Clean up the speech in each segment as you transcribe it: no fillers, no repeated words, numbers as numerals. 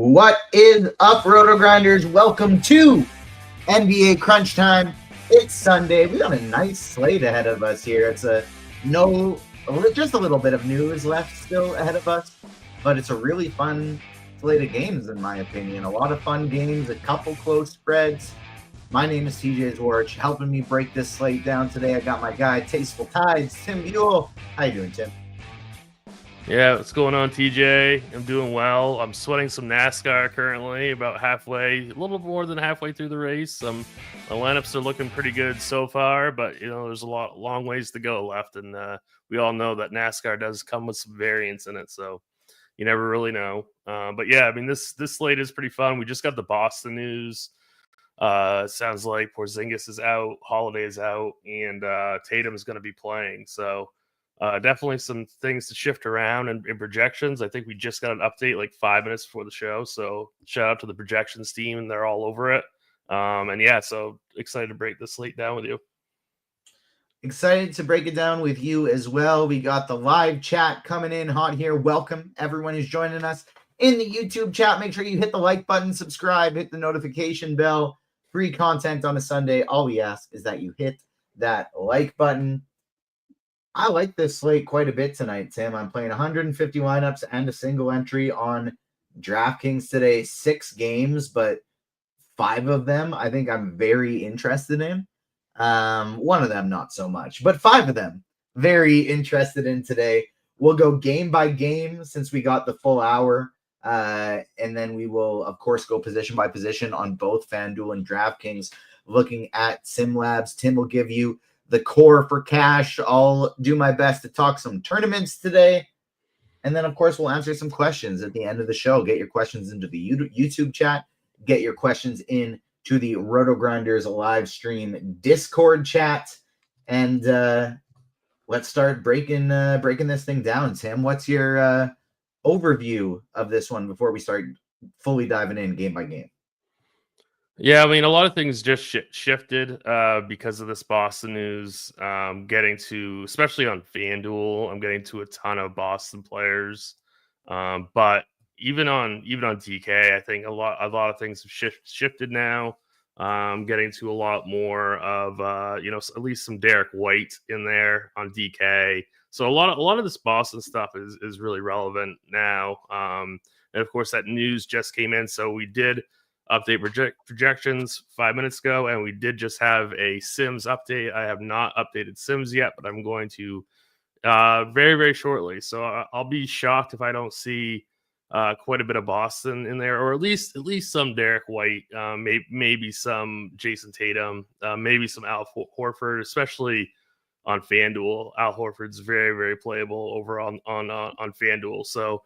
What is up, RotoGrinders? Welcome to NBA Crunch Time. It's Sunday. We got a nice slate ahead of us here. It's just a little bit of news left still ahead of us, but it's a really fun slate of games, in my opinion. A lot of fun games, a couple close spreads. My name is TJ Zwarch. Helping me break this slate down today, I got my guy, Tasteful Tides, Tim Buell. How you doing, Tim? Yeah, what's going on, TJ? I'm doing well. I'm sweating some NASCAR currently, about halfway, a little more than halfway through the race. My lineups are looking pretty good so far, but there's a long ways to go left, and we all know that NASCAR does come with some variance in it, so you never really know. But yeah, I mean this slate is pretty fun. We just got the Boston news. Sounds like Porzingis is out, Holiday is out, and Tatum is going to be playing. So. Definitely some things to shift around in projections. I think we just got an update like 5 minutes before the show. So shout out to the projections team, and they're all over it. And yeah, so excited to break this slate down with you. Excited to break it down with you as well. We got the live chat coming in hot here. Welcome everyone who's joining us in the YouTube chat. Make sure you hit the like button, subscribe, hit the notification bell. Free content on a Sunday. All we ask is that you hit that like button. I like this slate quite a bit tonight, Tim. I'm playing 150 lineups and a single entry on DraftKings today. 6 games, but 5 of them I think I'm very interested in. One of them not so much, but 5 of them very interested in today. We'll go game by game since we got the full hour. And then we will, of course, go position by position on both FanDuel and DraftKings, looking at SimLabs. Tim will give you the core for cash. I'll do my best to talk some tournaments today. And then, of course, we'll answer some questions at the end of the show. Get your questions into the YouTube chat. Get your questions in to the RotoGrinders live stream Discord chat. And let's start breaking this thing down. Tim, what's your overview of this one before we start fully diving in game by game? Yeah, I mean, a lot of things just shifted because of this Boston news. Getting to, especially on FanDuel, I'm getting to a ton of Boston players. But even on DK, I think a lot of things have shifted now. Getting to a lot more of at least some Derek White in there on DK. So a lot of this Boston stuff is really relevant now. And of course, that news just came in, so we did update projections 5 minutes ago, and we did just have a Sims update. I have not updated Sims yet, but I'm going to very, very shortly. So I'll be shocked if I don't see quite a bit of Boston in there, or at least some Derek White, maybe some Jason Tatum, maybe some Al Horford, especially on FanDuel. Al Horford's very, very playable over on FanDuel. So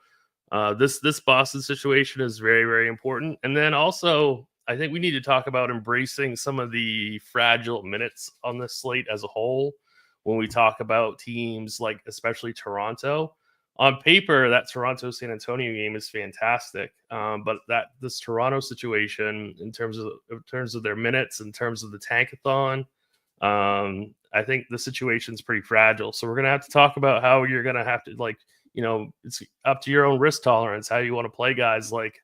this Boston situation is very, very important. And then also, I think we need to talk about embracing some of the fragile minutes on this slate as a whole. When we talk about teams like especially Toronto, on paper, that Toronto-San Antonio game is fantastic. But this Toronto situation, in terms of their minutes, in terms of the tankathon, I think the situation's pretty fragile. So we're gonna have to talk about how you're gonna have to it's up to your own risk tolerance, how you want to play guys like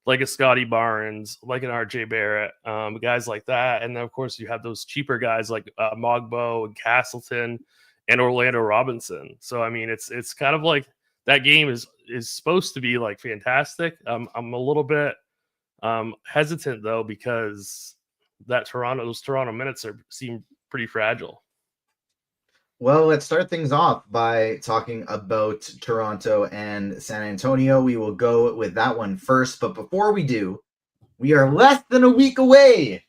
a Scotty Barnes, like an RJ Barrett, guys like that. And then, of course, you have those cheaper guys like Mogbo and Castleton and Orlando Robinson. So, I mean, it's kind of like that game is supposed to be like fantastic. I'm a little bit hesitant, though, because those Toronto minutes seem pretty fragile. Well, let's start things off by talking about Toronto and San Antonio. We will go with that one first. But before we do, we are less than a week away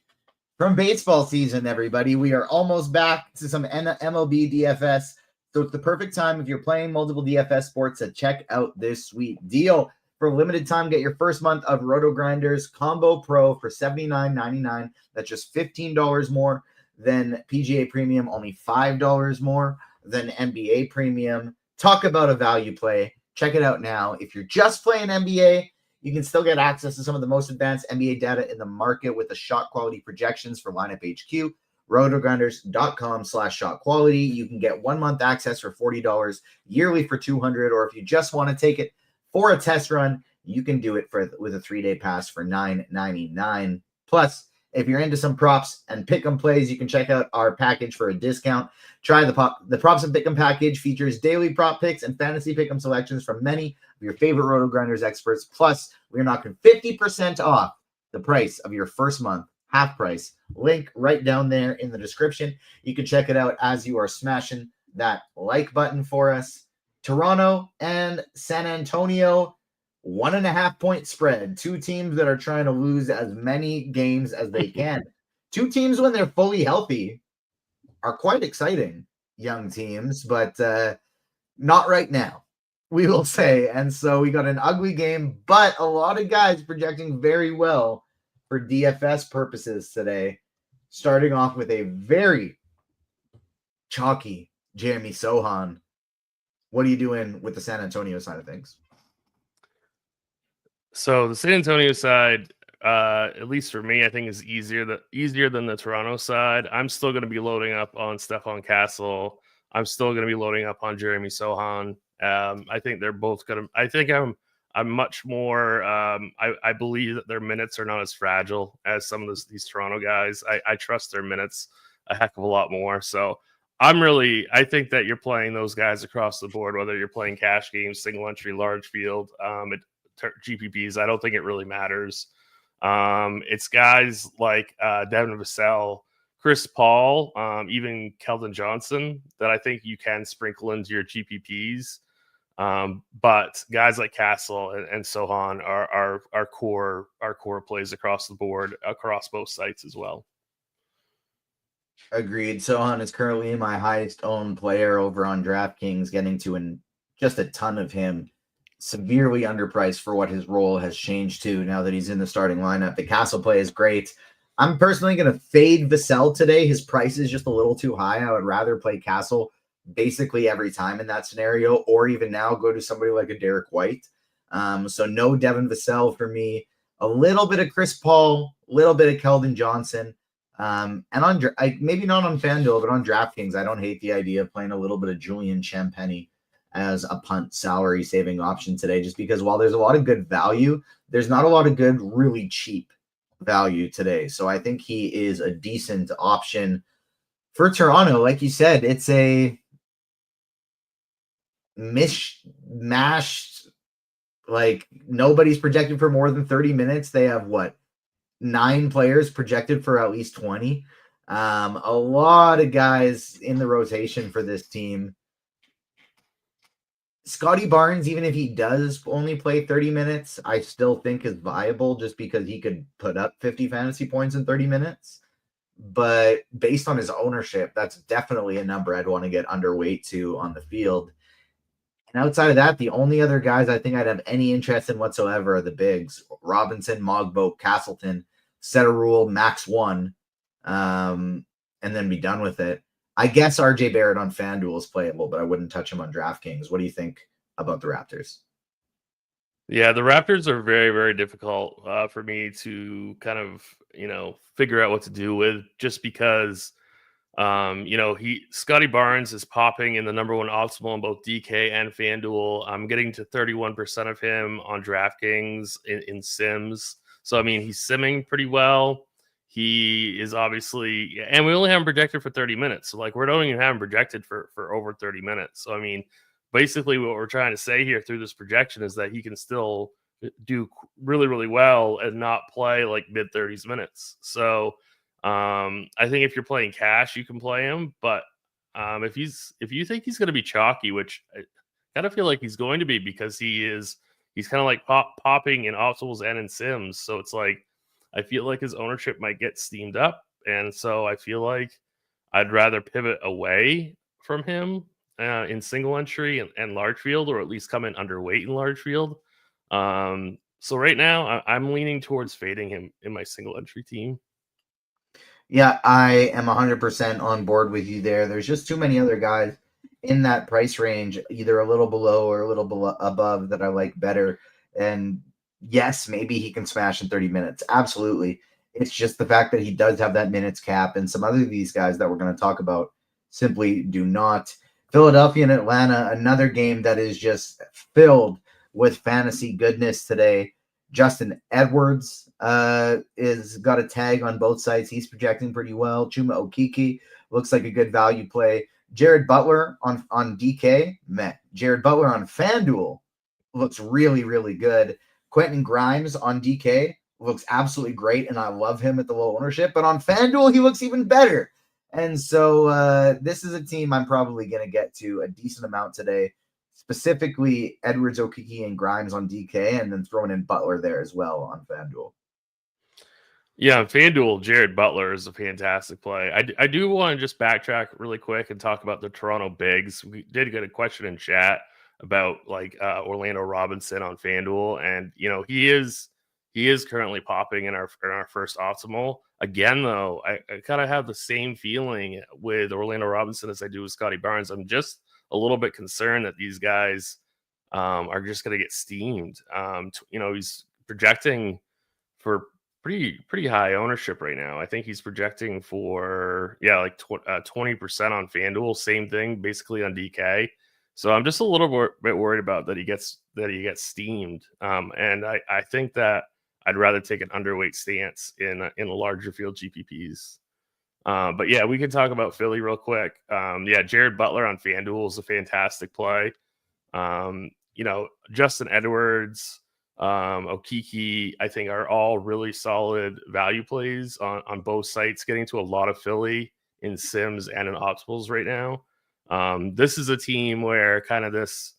from baseball season, everybody. We are almost back to some MLB DFS. So it's the perfect time if you're playing multiple DFS sports to check out this sweet deal. For a limited time, get your first month of RotoGrinders Combo Pro for $79.99. That's just $15 more than PGA Premium, only $5 more than NBA Premium. Talk about a value play. Check it out now. If you're just playing NBA, you can still get access to some of the most advanced NBA data in the market with the shot quality projections for Lineup HQ. RotoGrinders.com/shot quality. You can get 1 month access for $40, yearly for $200, or if you just want to take it for a test run, you can do it with a 3-day pass for $9.99. Plus, if you're into some props and pick'em plays, you can check out our package for a discount. Try the props and pick'em package features daily prop picks and fantasy pick'em selections from many of your favorite RotoGrinders experts. Plus, we're knocking 50% off the price of your first month, half price. Link right down there in the description. You can check it out as you are smashing that like button for us. Toronto and San Antonio, 1.5 point spread. Two teams that are trying to lose as many games as they can. Two teams, when they're fully healthy, are quite exciting young teams, but not right now, we will say. And so we got an ugly game, but a lot of guys projecting very well for DFS purposes today. Starting off with a very chalky Jeremy Sohan. What are you doing with the San Antonio side of things? So the San Antonio side, at least for me, I think is easier than the Toronto side. I'm still going to be loading up on Stephon Castle. I'm still going to be loading up on Jeremy Sohan. I think they're both going to. I think I'm much more. I believe that their minutes are not as fragile as some of these Toronto guys. I trust their minutes a heck of a lot more. So I think that you're playing those guys across the board, whether you're playing cash games, single entry, large field, GPPs. I don't think it really matters. It's guys like Devin Vassell, Chris Paul, even Keldon Johnson that I think you can sprinkle into your GPPs. But guys like Castle and Sohan are core plays across the board, across both sites as well. Agreed. Sohan is currently my highest owned player over on DraftKings, getting to just a ton of him. Severely underpriced for what his role has changed to now that he's in the starting lineup. The Castle play is great. I'm personally going to fade Vassell today. His price is just a little too high. I would rather play Castle basically every time in that scenario, or even now go to somebody like a Derek White. So no Devin Vassell for me. A little bit of Chris Paul, a little bit of Keldon Johnson. And maybe not on FanDuel, but on DraftKings, I don't hate the idea of playing a little bit of Julian Champagny as a punt salary saving option today, just because while there's a lot of good value, there's not a lot of good, really cheap value today. So I think he is a decent option for Toronto. Like you said, it's a mishmashed, like nobody's projected for more than 30 minutes. They have 9 players projected for at least 20. A lot of guys in the rotation for this team. Scotty Barnes, even if he does only play 30 minutes, I still think is viable just because he could put up 50 fantasy points in 30 minutes. But based on his ownership, that's definitely a number I'd want to get underweight to on the field. And outside of that, the only other guys I think I'd have any interest in whatsoever are the bigs. Robinson, Mogbo, Castleton, set a rule, max 1, and then be done with it. I guess RJ Barrett on FanDuel is playable, but I wouldn't touch him on DraftKings. What do you think about the Raptors? Yeah, the Raptors are very, very difficult for me to kind of, figure out what to do with, just because, Scotty Barnes is popping in the number 1 optimal in both DK and FanDuel. I'm getting to 31% of him on DraftKings in Sims. So, I mean, he's simming pretty well. He is obviously, and we only have him projected for 30 minutes. So, we don't even have him projected for over 30 minutes. So, I mean, basically what we're trying to say here through this projection is that he can still do really, really well and not play mid 30s minutes. So, I think if you're playing cash, you can play him. But if you think he's going to be chalky, which I kind of feel like he's going to be, because he's kind of popping in optimals and in Sims. So it's I feel like his ownership might get steamed up. And so I feel like I'd rather pivot away from him in single entry and large field, or at least come in underweight in large field. So right now I'm leaning towards fading him in my single entry team. Yeah, I am 100% on board with you there. There's just too many other guys in that price range, either a little below or a little above, that I like better. And yes, maybe he can smash in 30 minutes. Absolutely. It's just the fact that he does have that minutes cap, and some other of these guys that we're going to talk about simply do not. Philadelphia and Atlanta, another game that is just filled with fantasy goodness today. Justin Edwards is got a tag on both sides. He's projecting pretty well. Chuma Okeke looks like a good value play. Jared Butler on DK, Jared Butler on FanDuel looks really, really good. Quentin Grimes on DK looks absolutely great, and I love him at the low ownership. But on FanDuel, he looks even better. And so this is a team I'm probably going to get to a decent amount today, specifically Edwards, Okeke, and Grimes on DK, and then throwing in Butler there as well on FanDuel. Yeah, on FanDuel, Jared Butler is a fantastic play. I do want to just backtrack really quick and talk about the Toronto Bigs. We did get a question in chat about Orlando Robinson on FanDuel, and he is currently popping in our first optimal. Again, though, I kind of have the same feeling with Orlando Robinson as I do with Scotty Barnes. I'm just a little bit concerned that these guys are just going to get steamed. He's projecting for pretty high ownership right now. I think he's projecting for 20% on FanDuel. Same thing basically on DK. So I'm just a little bit worried about that he gets steamed. And I think that I'd rather take an underweight stance in a larger field GPPs. But yeah, we can talk about Philly real quick. Jared Butler on FanDuel is a fantastic play. Justin Edwards, Okeke, I think are all really solid value plays on both sites, getting to a lot of Philly in Sims and in Optimals right now. This is a team where kind of this,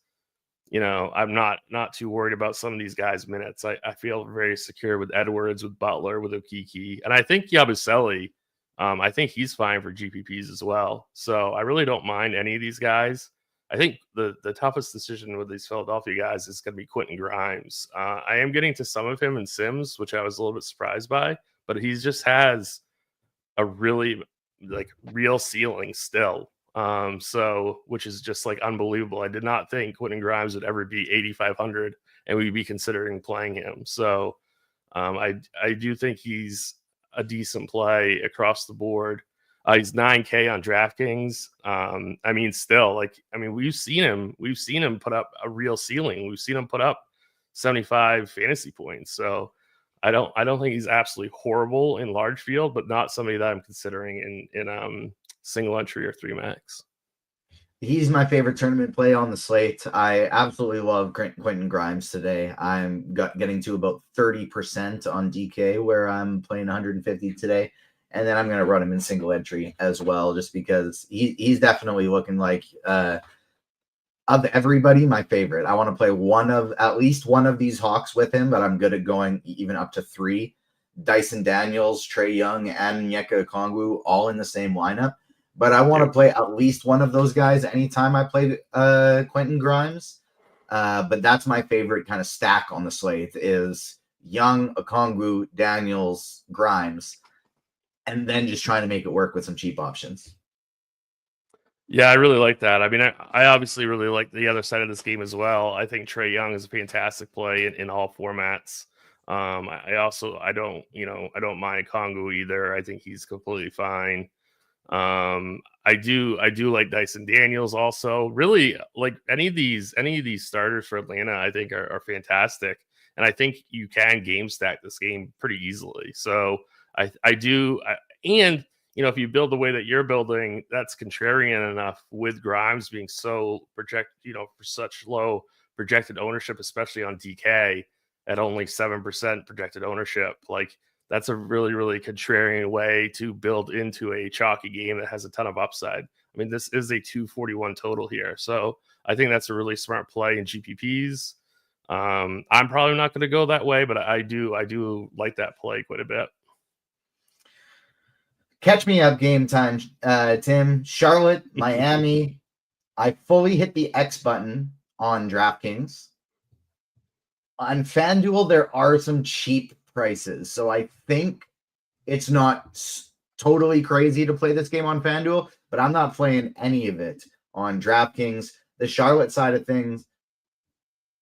I'm not too worried about some of these guys' minutes. I feel very secure with Edwards, with Butler, with Okeke, and I think Yabusele, I think he's fine for GPPs as well. So I really don't mind any of these guys. I think the toughest decision with these Philadelphia guys is going to be Quentin Grimes. I am getting to some of him in Sims, which I was a little bit surprised by, but he just has a really real ceiling still. Which is just unbelievable. I did not think Quentin Grimes would ever be 8,500 and we'd be considering playing him. So I do think he's a decent play across the board. He's 9K on DraftKings. We've seen him put up a real ceiling. We've seen him put up 75 fantasy points. So I don't think he's absolutely horrible in large field, but not somebody that I'm considering in single entry or 3-max. He's my favorite tournament play on the slate. I absolutely love Quentin Grimes today. I'm getting to about 30% on DK, where I'm playing 150 today. And then I'm going to run him in single entry as well, just because he's definitely looking like, of everybody, my favorite. I want to play at least one of these Hawks with him, but I'm good at going even up to 3. Dyson Daniels, Trae Young, and Onyeka Okongwu all in the same lineup. But I want to play at least one of those guys anytime I play Quentin Grimes. But that's my favorite kind of stack on the slate is Young, Okongwu, Daniels, Grimes, and then just trying to make it work with some cheap options. Yeah, I really like that. I mean, I obviously really like the other side of this game as well. I think Trae Young is a fantastic play in all formats. I don't mind Kongu either. I think he's completely fine. I do like Dyson Daniels also. Really, like any of these starters for Atlanta, I think are fantastic. And I think you can game stack this game pretty easily. So and if you build the way that you're building, that's contrarian enough with Grimes being so projected, for such low projected ownership, especially on DK at only 7% projected ownership. Like that's a really, really contrarian way to build into a chalky game that has a ton of upside. I mean, this is a 241 total here. So I think that's a really smart play in GPPs. I'm probably not going to go that way, but I do like that play quite a bit. Catch me up game time, Tim. Charlotte, Miami. I fully hit the X button on DraftKings. On FanDuel, there are some cheap prices. So I think it's not totally crazy to play this game on FanDuel, but I'm not playing any of it on DraftKings. The Charlotte side of things,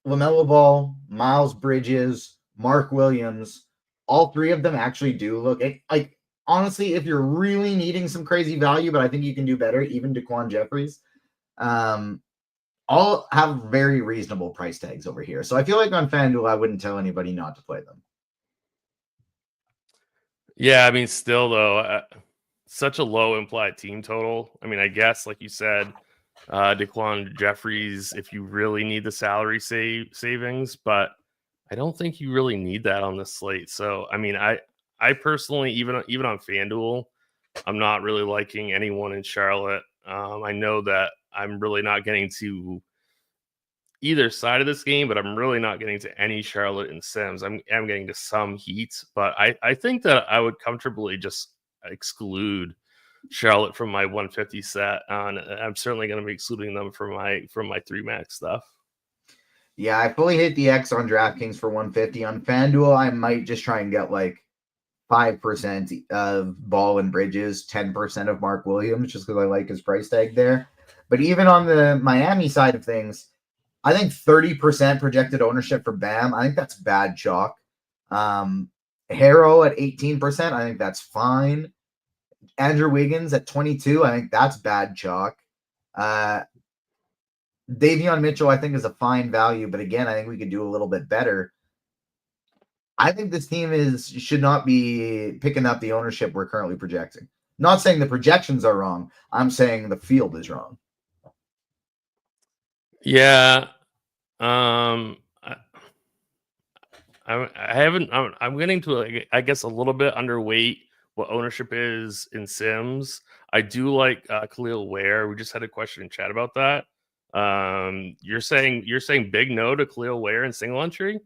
LaMelo Ball, Miles Bridges, Mark Williams, all three of them actually do look like, honestly, if you're really needing some crazy value, but I think you can do better, even DaQuan Jeffries. all have very reasonable price tags over here. So I feel like on FanDuel, I wouldn't tell anybody not to play them. Yeah, I mean, still though, such a low implied team total. I mean, I guess like you said, Daquan Jeffries, if you really need the salary savings, but I don't think you really need that on this slate. So, I mean, I personally, even on FanDuel, I'm not really liking anyone in Charlotte. I know that I'm really not getting to either side of this game, but I'm really not getting to any Charlotte and Sims. I'm getting to some Heat, but I think that I would comfortably just exclude Charlotte from my 150 set. I'm certainly going to be excluding them from my 3 max stuff. Yeah, I fully hit the X on DraftKings for 150. On FanDuel, I might just try and get like 5% of Ball and Bridges, 10% of Mark Williams, just because I like his price tag there. But even on the Miami side of things, I think 30% projected ownership for Bam. I think that's bad chalk. Harrow at 18%, I think that's fine. Andrew Wiggins at 22, I think that's bad chalk. Davion Mitchell, I think, is a fine value, but again, I think we could do a little bit better. I think this team should not be picking up the ownership we're currently projecting. Not saying the projections are wrong. I'm saying the field is wrong. Yeah. I haven't. I'm getting to, I guess, a little bit underweight what ownership is in Sims. I do like Khalil Ware. We just had a question in chat about that. You're saying big no to Khalil Ware in single entry?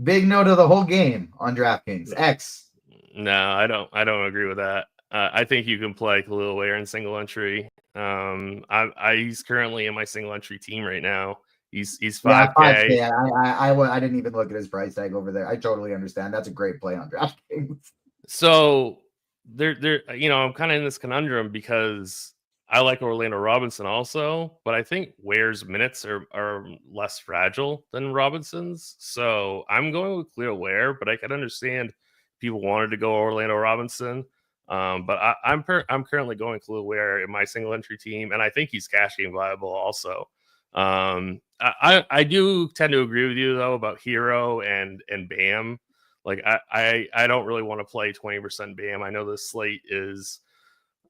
Big no to the whole game on DraftKings. X. No, I don't agree with that. I think you can play Khalil Ware in single entry. He's currently in my single entry team right now. He's 5K. Yeah, 5K. I didn't even look at his price tag over there. I totally understand. That's a great play on DraftKings. So there, I'm kind of in this conundrum because I like Orlando Robinson also, but I think Ware's minutes are less fragile than Robinson's. So I'm going with Khalil Ware, but I can understand people wanted to go Orlando Robinson. But I'm currently going Khalil Ware in my single entry team, and I think he's cash game viable also. I do tend to agree with you though about Hero and Bam. Like I don't really want to play 20% Bam. I know the slate is,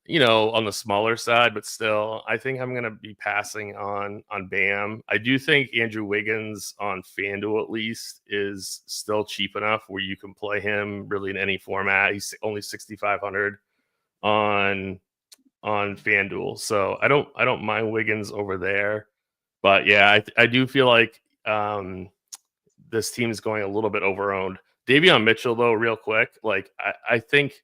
on the smaller side, but still, I think I'm going to be passing on Bam. I do think Andrew Wiggins on FanDuel at least is still cheap enough where you can play him really in any format. He's only 6,500 on FanDuel, so I don't mind Wiggins over there. But yeah, I do feel like this team is going a little bit overowned. Davion Mitchell, though, real quick, like I think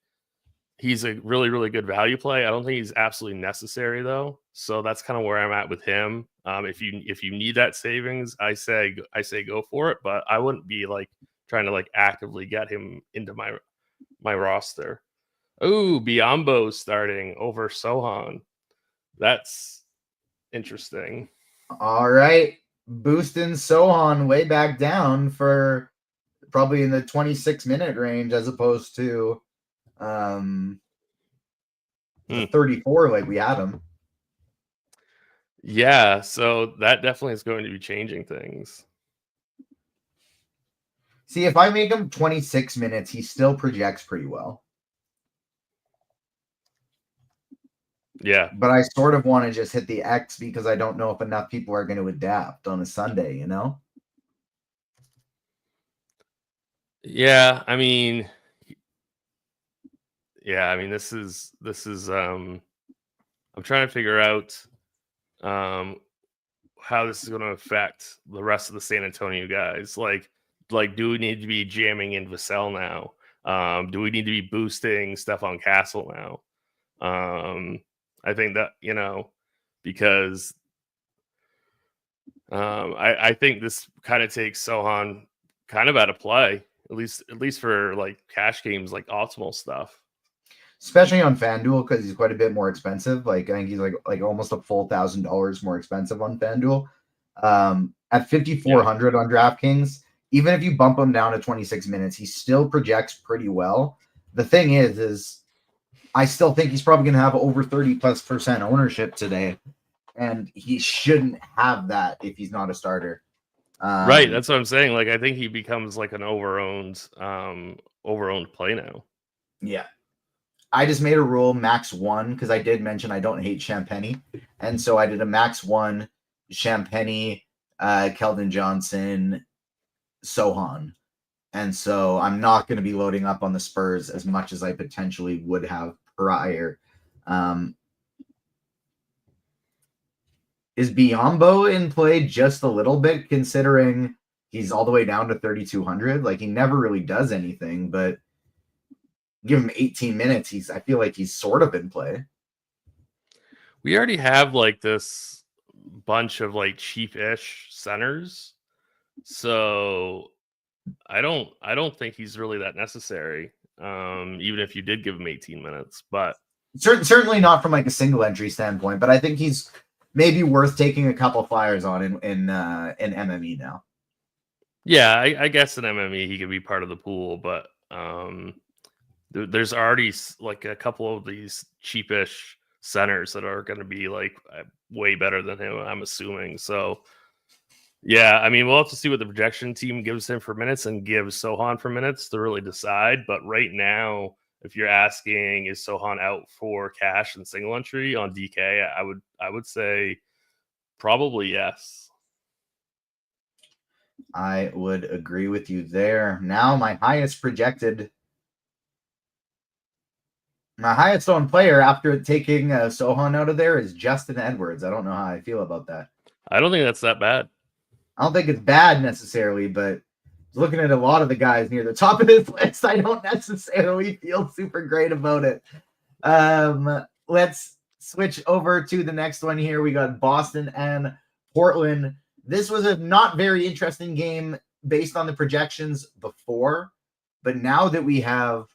he's a really, really good value play. I don't think he's absolutely necessary though. So that's kind of where I'm at with him. If you need that savings, I say go for it, but I wouldn't be like trying to like actively get him into my roster. Ooh, Biombo starting over Sohan. That's interesting. All right. Boosting Sohan way back down for probably in the 26-minute range as opposed to 34 like we had him. Yeah, so that definitely is going to be changing things. See, if I make him 26 minutes, he still projects pretty well. Yeah. But I sort of want to just hit the X because I don't know if enough people are going to adapt on a Sunday, Yeah, I mean, this is I'm trying to figure out how this is going to affect the rest of the San Antonio guys. Like do we need to be jamming in Vassell now? Do we need to be boosting Stephon Castle now? I think that, because I think this kind of takes Sohan kind of out of play, at least for like cash games, like optimal stuff. Especially on FanDuel because he's quite a bit more expensive. Like I think he's like almost a full $1,000 more expensive on FanDuel. At 5,400 on DraftKings, even if you bump him down to 26 minutes, he still projects pretty well. The thing is I still think he's probably going to have over 30+% ownership today. and he shouldn't have that if he's not a starter. Right, that's what I'm saying. Like, I think he becomes like an overowned play now. Yeah. I just made a rule max 1 because I did mention I don't hate Champagny. And so I did a max 1 Champagny, Keldon Johnson, Sohan. And so I'm not going to be loading up on the Spurs as much as I potentially would have prior. Is Biyombo in play just a little bit, considering he's all the way down to 3,200? Like, he never really does anything, but give him 18 minutes. I feel like he's sort of in play. We already have like this bunch of like cheap-ish centers, so I don't think he's really that necessary. Even if you did give him 18 minutes, but certainly not from like a single entry standpoint. But I think he's maybe worth taking a couple flyers on in MME now. Yeah, I guess in MME he could be part of the pool, but there's already like a couple of these cheapish centers that are going to be like way better than him, I'm assuming. So yeah, I mean, we'll have to see what the projection team gives him for minutes and gives Sohan for minutes to really decide. But right now, if you're asking, is Sohan out for cash and single entry on DK, I would say probably yes. I would agree with you there. Now, my highest owned player after taking Sohan out of there is Justin Edwards. I don't know how I feel about that. I don't think that's that bad. I don't think it's bad necessarily, but looking at a lot of the guys near the top of this list, I don't necessarily feel super great about it. Let's switch over to the next one here. We got Boston and Portland. This was a not very interesting game based on the projections before, but now that we have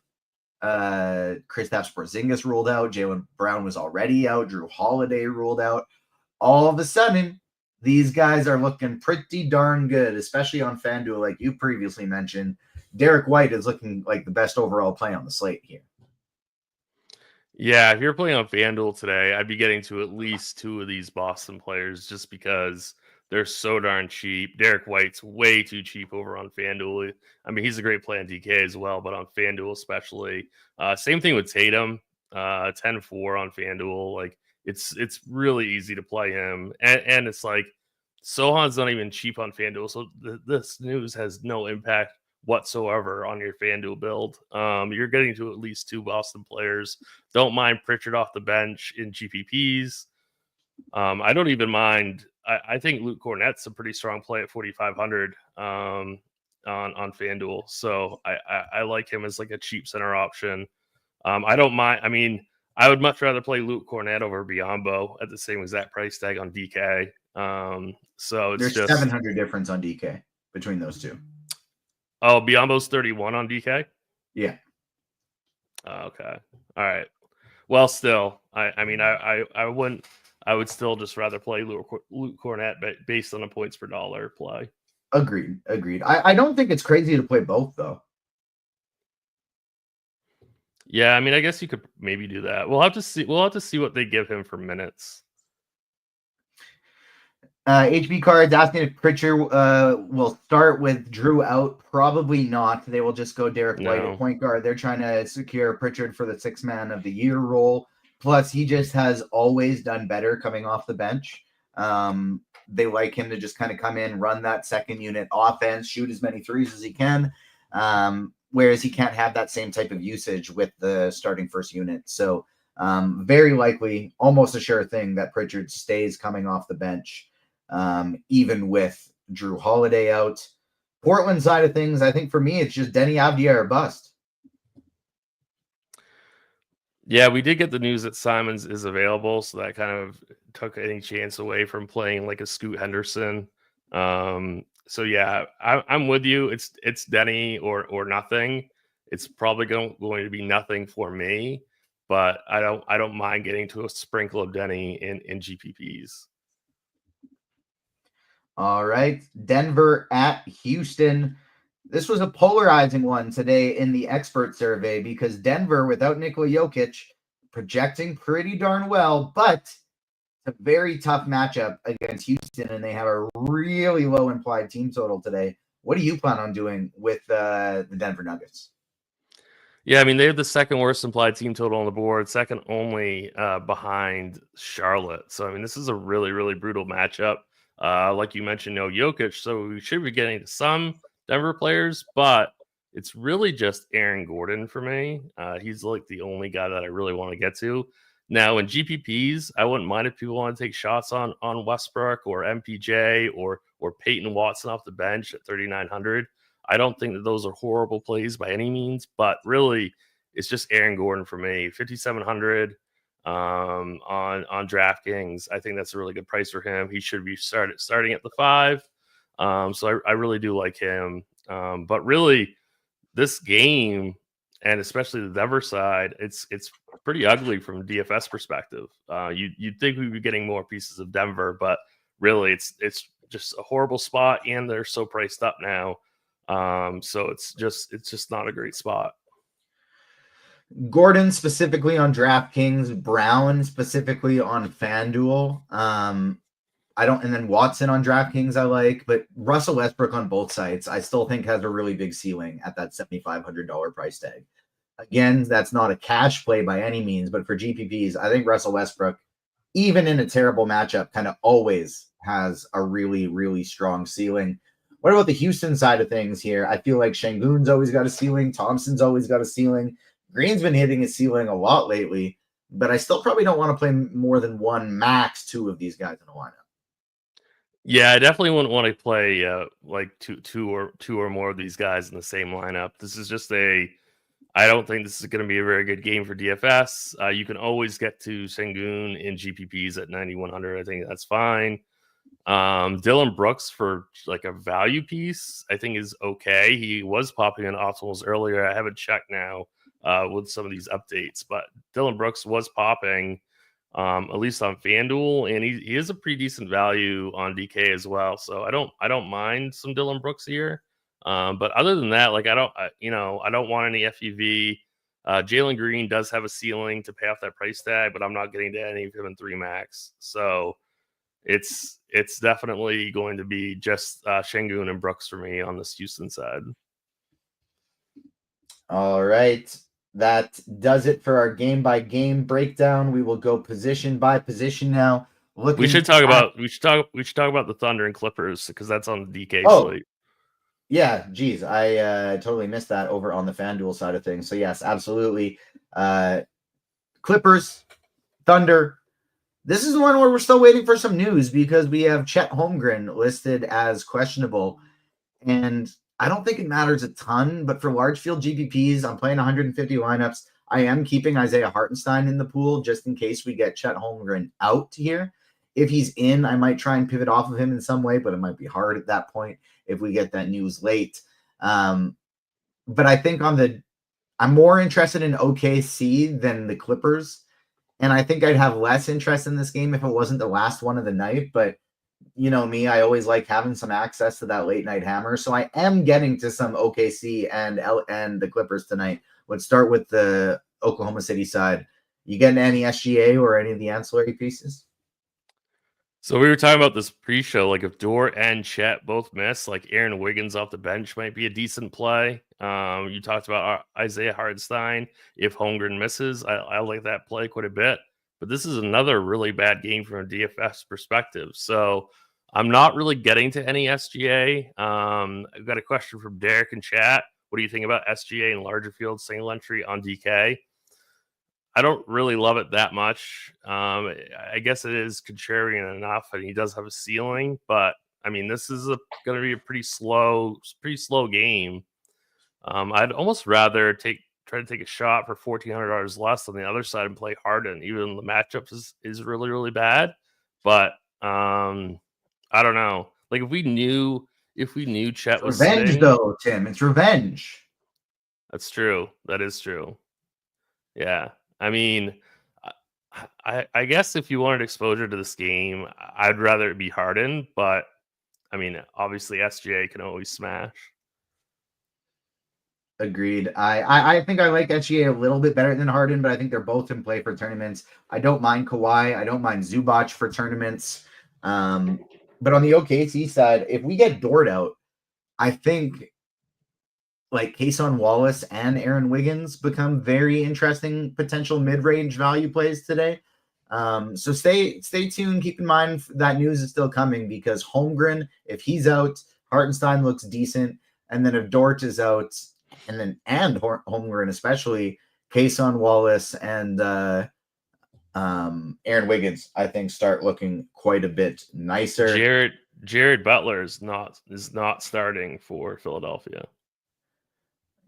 Kristaps Porzingis ruled out, Jaylen Brown was already out, Drew Holiday ruled out, all of a sudden, these guys are looking pretty darn good, especially on FanDuel, like you previously mentioned. Derek White is looking like the best overall play on the slate here. Yeah, if you're playing on FanDuel today, I'd be getting to at least 2 of these Boston players just because they're so darn cheap. Derek White's way too cheap over on FanDuel. I mean, he's a great play on DK as well, but on FanDuel especially. Same thing with Tatum, 10-4 on FanDuel. Like, it's really easy to play him. And it's like, Sohan's not even cheap on FanDuel, so this news has no impact whatsoever on your FanDuel build. You're getting to at least 2 Boston players. Don't mind Pritchard off the bench in GPPs. I don't even mind. I think Luke Cornett's a pretty strong play at 4,500 on FanDuel. So I like him as like a cheap center option. I don't mind. I mean, I would much rather play Luke Cornett over Biyombo at the same exact price tag on DK. So it's There's just 700 difference on DK between those two. Oh, Biyombo's 31 on DK? Yeah. Okay. All right. Well, still, I mean, I wouldn't. I would still just rather play Luke Cornett based on a points per dollar play. Agreed. I don't think it's crazy to play both, though. Yeah, I mean, I guess you could maybe do that. We'll have to see. We'll have to see what they give him for minutes. HB Cards asking if Pritchard will start with Drew out. Probably not. They will just go Derek White at point guard. They're trying to secure Pritchard for the 6th man of the year role. Plus, he just has always done better coming off the bench. They like him to just kind of come in, run that second unit offense, shoot as many threes as he can. Whereas he can't have that same type of usage with the starting first unit. So very likely, almost a sure thing that Pritchard stays coming off the bench. Even with Drew Holiday out. Portland side of things, I think for me, it's just Denny Avdia or bust. Yeah, we did get the news that Simons is available, so that kind of took any chance away from playing like a Scoot Henderson. So yeah, I'm with you. It's Denny or nothing. It's probably going to be nothing for me, but I don't mind getting to a sprinkle of Denny in GPPs. All right, Denver at Houston. This was a polarizing one today in the expert survey because Denver, without Nikola Jokic, projecting pretty darn well, but It's a very tough matchup against Houston, and they have a really low implied team total today. What do you plan on doing with the Denver Nuggets? Yeah, I mean, they have the second worst implied team total on the board, second only behind Charlotte. So, I mean, this is a really, really brutal matchup. Like you mentioned, no Jokic, so we should be getting to some Denver players, but it's really just Aaron Gordon for me. He's like the only guy that I really want to get to. Now, in GPPs, I wouldn't mind if people want to take shots on Westbrook or MPJ or Peyton Watson off the bench at 3,900. I don't think that those are horrible plays by any means, but really, it's just Aaron Gordon for me. 5,700 on DraftKings. I think that's a really good price for him. He should be starting at the 5. So I really do like him. But really, this game, and especially the Denver side, it's pretty ugly from a DFS perspective. You'd think we'd be getting more pieces of Denver, but really, it's just a horrible spot, and they're so priced up now. So it's just not a great spot. Gordon specifically on DraftKings, Brown specifically on FanDuel. And then Watson on DraftKings I like, but Russell Westbrook on both sites I still think has a really big ceiling at that $7,500 price tag. Again, that's not a cash play by any means, but for GPPs, I think Russell Westbrook, even in a terrible matchup, kind of always has a really, really strong ceiling. What about the Houston side of things here? I feel like Şengün's always got a ceiling. Thompson's always got a ceiling. Green's been hitting his ceiling a lot lately, but I still probably don't want to play more than one, max two of these guys in a lineup. Yeah, I definitely wouldn't want to play like two or more of these guys in the same lineup. This is just I don't think this is going to be a very good game for DFS. You can always get to Şengün in GPPs at 9,100. I think that's fine. Dylan Brooks for like a value piece, I think is okay. He was popping in optimals earlier. I haven't checked now with some of these updates, but Dylan Brooks was popping at least on FanDuel, and he is a pretty decent value on DK as well. So I don't mind some Dylan Brooks here. But other than that, like I don't want any FUV. Jalen Green does have a ceiling to pay off that price tag, but I'm not getting to any of him in 3 max. So it's definitely going to be just Şengün and Brooks for me on this Houston side. All right. That does it for our game by game breakdown. We will go position by position now. We should talk about the Thunder and Clippers because that's on the DK slate. Yeah, geez, I totally missed that over on the FanDuel side of things. So yes, absolutely. Clippers, Thunder. This is the one where we're still waiting for some news because we have Chet Holmgren listed as questionable, and I don't think it matters a ton. But for large field GPPs, I'm playing 150 lineups. I am keeping Isaiah Hartenstein in the pool just in case we get Chet Holmgren out here. If he's in, I might try and pivot off of him in some way, but it might be hard at that point if we get that news late. But I think I'm more interested in OKC than the Clippers. And I think I'd have less interest in this game if it wasn't the last one of the night. But you know me, I always like having some access to that late night hammer. So I am getting to some OKC and the Clippers tonight. Let's start with the Oklahoma City side. You getting any SGA or any of the ancillary pieces? So we were talking about this pre-show, like if Dort and Chet both miss, like Aaron Wiggins off the bench might be a decent play. You talked about Isaiah Hartenstein. If Holmgren misses, I like that play quite a bit. But this is another really bad game from a DFS perspective. So I'm not really getting to any SGA. I've got a question from Derek in chat. What do you think about SGA and larger field single entry on DK? I don't really love it that much. I guess it is contrarian enough, and he does have a ceiling. But I mean, this is going to be a pretty slow game. I'd almost rather try to take a shot for $1,400 less on the other side and play Harden, even though the matchup is really, really bad. But I don't know. Like if we knew Chet was revenge sitting, though, Tim. It's revenge. That's true. That is true. Yeah. I mean, I guess if you wanted exposure to this game, I'd rather it be Harden, but I mean, obviously SGA can always smash. Agreed. I think I like SGA a little bit better than Harden, but I think they're both in play for tournaments. I don't mind Kawhi. I don't mind Zubac for tournaments. But on the OKC side, if we get Dort out, I think like Kason Wallace and Aaron Wiggins become very interesting potential mid-range value plays today. So stay tuned. Keep in mind that news is still coming because Holmgren, if he's out, Hartenstein looks decent, and then if Dort is out, and Holmgren especially, Kason Wallace and Aaron Wiggins, I think, start looking quite a bit nicer. Jared Butler is not starting for Philadelphia.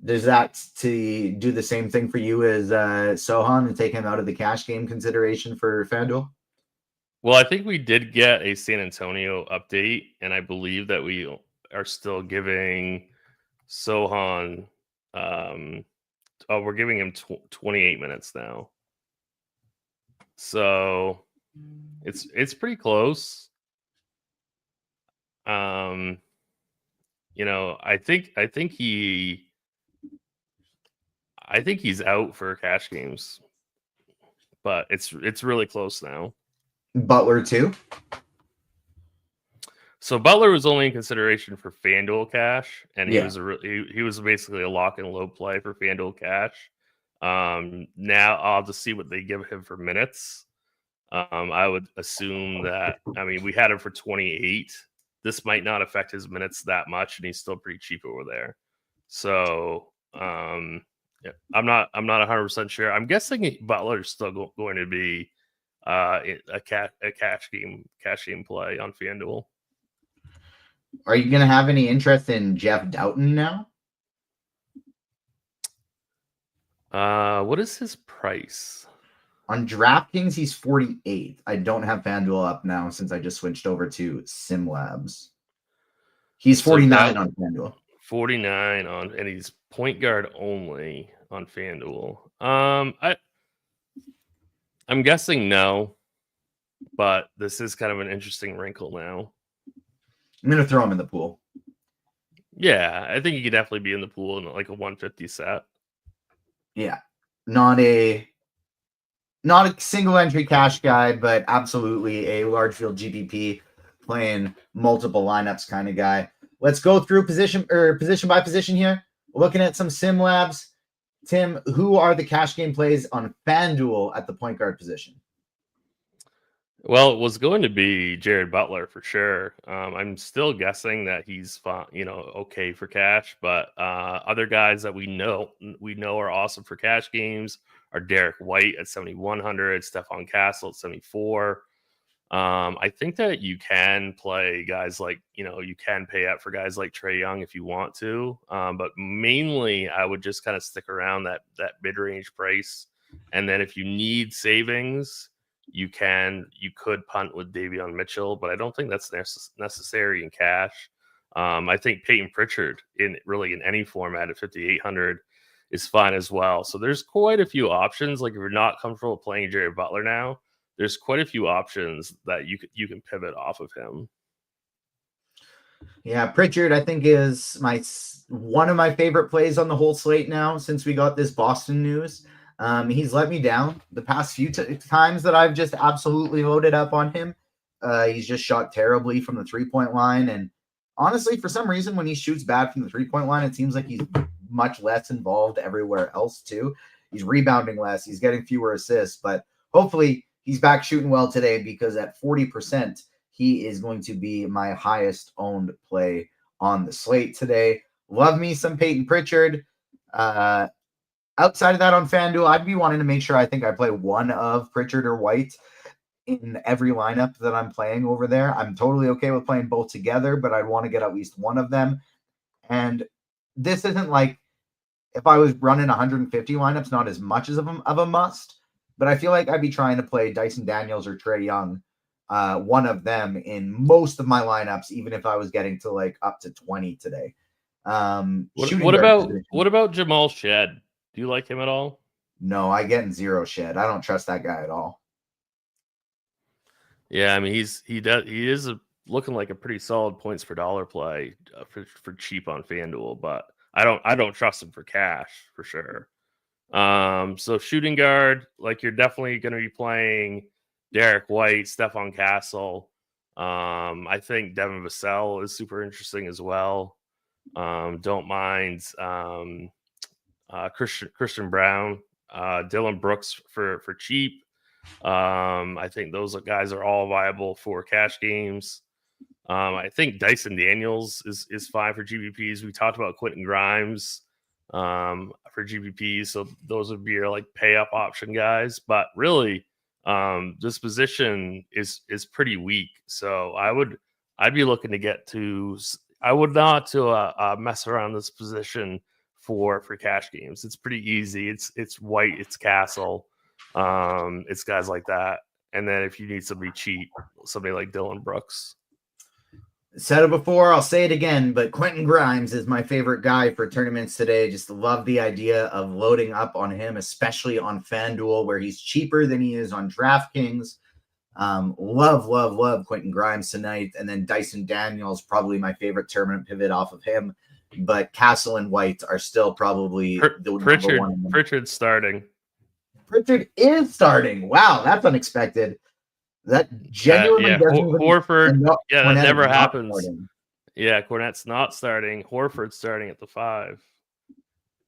Does that to do the same thing for you as Sohan and take him out of the cash game consideration for FanDuel? Well, I think we did get a San Antonio update, and I believe that we are still giving Sohan. We're giving him 28 minutes now, so it's pretty close. I think he's out for cash games, but it's really close now. Butler too. So Butler was only in consideration for FanDuel cash, and he was basically a lock and load play for FanDuel cash. Now I'll just see what they give him for minutes. I would assume that, we had him for 28. This might not affect his minutes that much, and he's still pretty cheap over there. So I'm not 100% sure. I'm guessing Butler's still going to be a cash game play on FanDuel. Are you going to have any interest in Jeff Doughton now? What is his price? On DraftKings, he's 48. I don't have FanDuel up now since I just switched over to SimLabs. He's 49 on FanDuel. 49 and he's point guard only on FanDuel. I'm guessing no, but this is kind of an interesting wrinkle now. I'm going to throw him in the pool. Yeah, I think he could definitely be in the pool in like a 150 set. Yeah. Not a single entry cash guy, but absolutely a large field GPP playing multiple lineups kind of guy. Let's go through position by position here. Looking at some SimLabs. Tim, who are the cash game plays on FanDuel at the point guard position? Well, it was going to be Jared Butler for sure. I'm still guessing that he's okay for cash, but other guys that we know are awesome for cash games are Derek White at 7,100, Stephon Castle at 74. I think that you can play guys like, you can pay up for guys like Trae Young if you want to, but mainly I would just kind of stick around that mid-range price, and then if you need savings, you could punt with Davion Mitchell, but I don't think that's necessary in cash. I think Peyton Pritchard in any format at 5,800 is fine as well. So there's quite a few options. Like if you're not comfortable playing Jared Butler now, there's quite a few options that you can pivot off of him. Yeah, Pritchard I think is one of my favorite plays on the whole slate now since we got this Boston news. He's let me down the past few times that I've just absolutely loaded up on him. He's just shot terribly from the 3-point line. And honestly, for some reason, when he shoots bad from the 3-point line, it seems like he's much less involved everywhere else too. He's rebounding less. He's getting fewer assists, but hopefully he's back shooting well today because at 40%, he is going to be my highest owned play on the slate today. Love me some Peyton Pritchard. Outside of that on FanDuel, I'd be wanting to make sure I think I play one of Pritchard or White in every lineup that I'm playing over there. I'm totally okay with playing both together, but I'd want to get at least one of them. And this isn't like if I was running 150 lineups, not as much as of a must, but I feel like I'd be trying to play Dyson Daniels or Trae Young, one of them in most of my lineups, even if I was getting to like up to 20 today. What about Jamal Shed? Do you like him at all? No, I get in zero Shed. I don't trust that guy at all. Yeah, he is looking like a pretty solid points per dollar play for cheap on FanDuel, but I don't trust him for cash for sure. So shooting guard, like you're definitely going to be playing Derek White, Stephon Castle. I think Devin Vassell is super interesting as well. Don't mind Christian Brown, Dylan Brooks for cheap. I think those guys are all viable for cash games. I think Dyson Daniels is fine for GPPs. We talked about Quentin Grimes for GPPs, so those would be your like pay up option guys. But really, this position is pretty weak. So I'd be looking to get to. I would not to mess around this position for cash games. It's pretty easy. It's White, it's Castle, it's guys like that. And then if you need somebody cheap, somebody like Dylan Brooks. Said it before, I'll say it again, but Quentin Grimes is my favorite guy for tournaments today. Just love the idea of loading up on him, especially on FanDuel, where he's cheaper than he is on DraftKings. Love Quentin Grimes tonight. And then Dyson Daniels, probably my favorite tournament pivot off of him. But Castle and White are still probably the Pritchard, number one. Pritchard's starting. Pritchard is starting. Wow, that's unexpected. That genuinely doesn't Horford. That never happens. Starting. Yeah, Cornette's not starting. Horford's starting at the 5.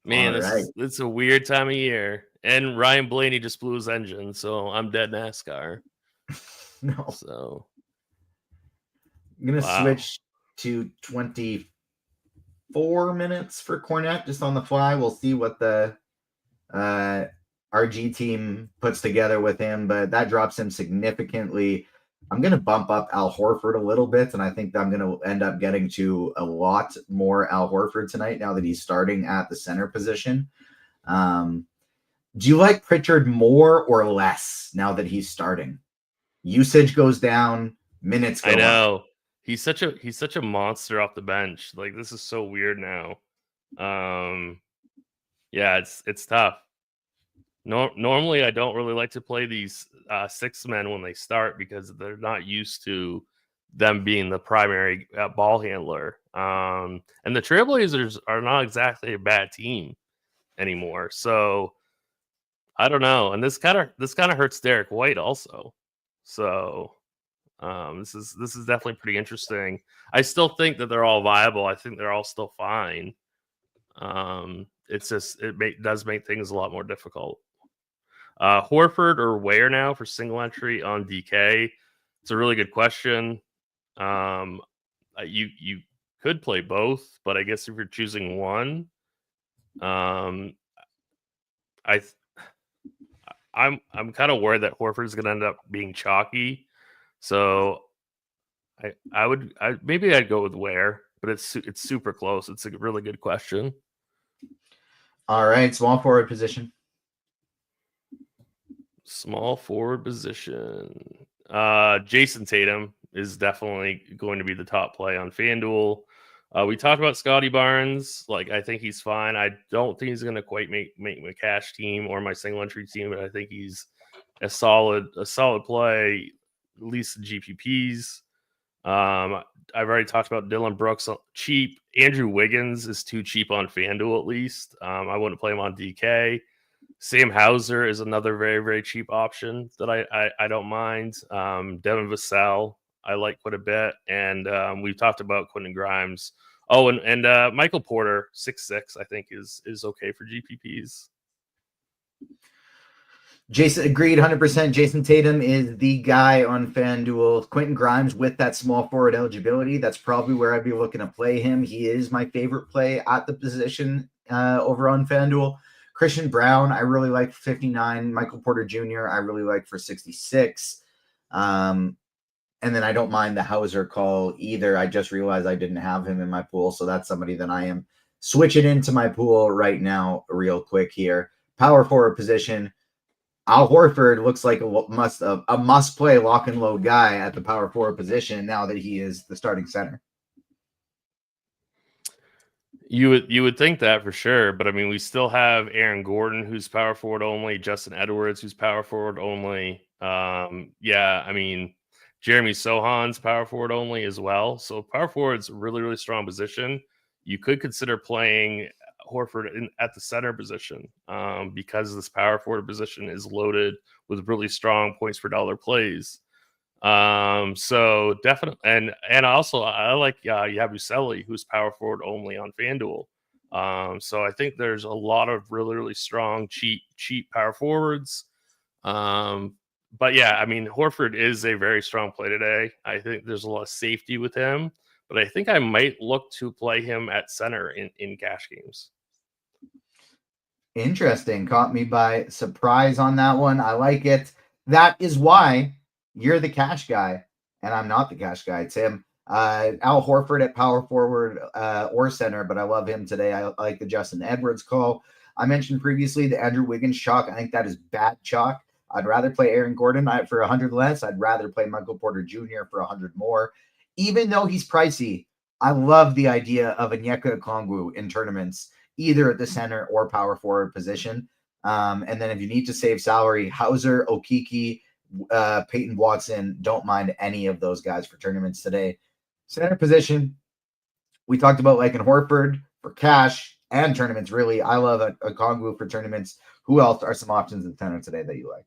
Man, it's a weird time of year. And Ryan Blaney just blew his engine, so I'm dead NASCAR. No. So I'm gonna switch to 24 minutes for Cornette just on the fly. We'll see what the RG team puts together with him, but that drops him significantly. I'm going to bump up Al Horford a little bit, and I think I'm going to end up getting to a lot more Al Horford tonight now that he's starting at the center position. Do you like Pritchard more or less now that he's starting? Usage goes down, minutes go I know. up. He's such a monster off the bench. Like, this is so weird now. Yeah, it's tough. Normally, I don't really like to play these 6 men when they start because they're not used to them being the primary ball handler. And the Trailblazers are not exactly a bad team anymore. So I don't know. And this kind of hurts Derek White also. So this is definitely pretty interesting. I still think that they're all viable. I think they're all still fine. It's just does make things a lot more difficult. Horford or Ware now for single entry on DK? It's a really good question. You could play both, but I guess if you're choosing one, I'm kind of worried that Horford's going to end up being chalky. So maybe I'd go with Ware, but it's super close. It's a really good question. All right, small forward position. Small forward position. Jason Tatum is definitely going to be the top play on FanDuel. We talked about Scotty Barnes. Like, I think he's fine. I don't think he's going to quite make my cash team or my single entry team, but I think he's a solid play, at least in GPPs. I've already talked about Dylan Brooks, cheap. Andrew Wiggins is too cheap on FanDuel, at least. I wouldn't play him on DK. Sam Hauser is another very, very cheap option that I don't mind. Devin Vassell, I like quite a bit. And we've talked about Quentin Grimes. Oh, and Michael Porter, 6'6", I think is okay for GPPs. Jason agreed 100%. Jason Tatum is the guy on FanDuel. Quentin Grimes with that small forward eligibility, that's probably where I'd be looking to play him. He is my favorite play at the position over on FanDuel. Christian Brown, I really like 59. Michael Porter Jr., I really like for 66. And then I don't mind the Hauser call either. I just realized I didn't have him in my pool, so that's somebody that I am switching into my pool right now real quick here. Power forward position. Al Horford looks like a must-play lock-and-load guy at the power forward position now that he is the starting center. You would think that for sure, but I mean, we still have Aaron Gordon, who's power forward only, Justin Edwards, who's power forward only. Yeah, I mean, Jeremy Sohan's power forward only as well. So power forward's a really, really strong position. You could consider playing Horford at the center position because this power forward position is loaded with really strong points per dollar plays. So definitely, and also I like Yabusele, who's power forward only on FanDuel. So I think there's a lot of really strong cheap power forwards. But yeah, I mean, Horford is a very strong play today. I think there's a lot of safety with him, but I think I might look to play him at center in cash games. Interesting. Caught me by surprise on that one. I like it. That is why you're the cash guy and I'm not the cash guy, Tim. Al Horford at power forward or center, but I love him today. I like the Justin Edwards call. I mentioned previously the Andrew Wiggins chalk. I think that is bad chalk. I'd rather play Aaron Gordon for 100 less. I'd rather play Michael Porter Jr. for 100 more. Even though he's pricey, I love the idea of Onyeka Okongwu in tournaments, either at the center or power forward position. And then if you need to save salary, Hauser, Okiki, Peyton Watson, don't mind any of those guys for tournaments today. Center position, we talked about like in Horford for cash and tournaments. Really, I love a Okongwu for tournaments. Who else are some options in center today that you like?